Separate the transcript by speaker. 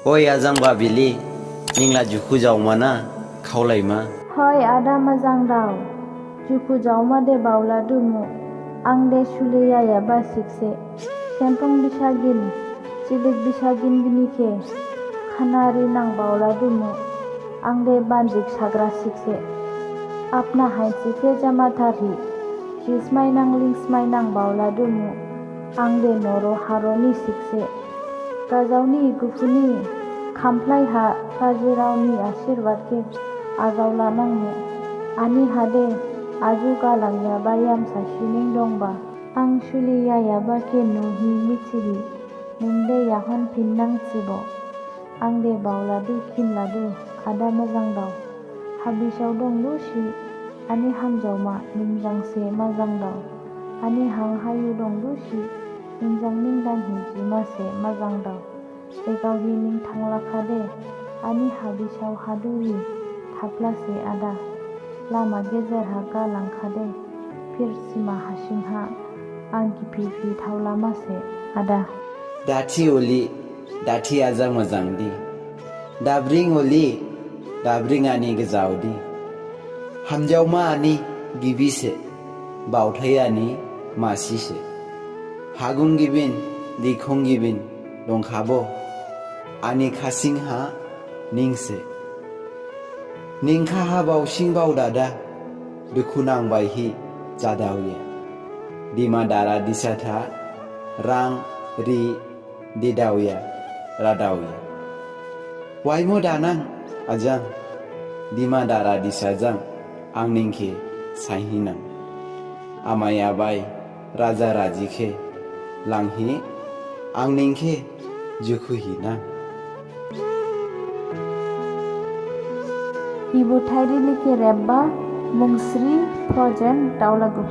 Speaker 1: Oi ajang babili ningla juku jaumana kaulaima.
Speaker 2: Hoi ada mazang daw. Juku jauma de baula dumu. Ang de suliya ya basikse. Kempong bisagin. Cilik bisagin binike. Khanari nang baula dumu. Ang de bandik sagra sikse. Apna hainsikhe jamathari. Jismai nang lingsmai nang baula dumu. Ang de noro haroni sikse. Gajauni gufuni. Kamplai ha kajirauni ashirwad ke agaula nangmu. Ani hade aju galangya bayam sashining dongba. Ang shuliya yaba ke nuhi michiri. Ningde yahon pinnang tsibo. Ang de bauladu kinladu ada mazang daw. Habisau dong lushi. Ani hamjauma ningjang se mazang daw. Ani hang hayu dong lushi. Ningjang ningdan hijima se mazang daw. Egawhi ning tanglakade. Ani habisau haduri. Thapla se ada. Lama gezer ha galangkade. Pir sima hashingha. Angki pipi thaulama se ada.
Speaker 1: Dati oli dati ajang mazang di. Dabring oli dabring ani gejaudi. Hamjauma ani gibi se. Bauthai ani masi se. Hagung gibin dikhong gibin dongkhabo. Ani khasing ha ningse. Ningkha ha bausing bau dada. Dukunang baihi jadauye. Dima dara disatha rang ri didauya radauya. Waimo danang ajang. Dima dara disajang ang ningke saihinang. Amaya bai raja rajike langhi ang ningke jukuhina.
Speaker 2: Ibu Thairi like rebba mungsri projen daula gup.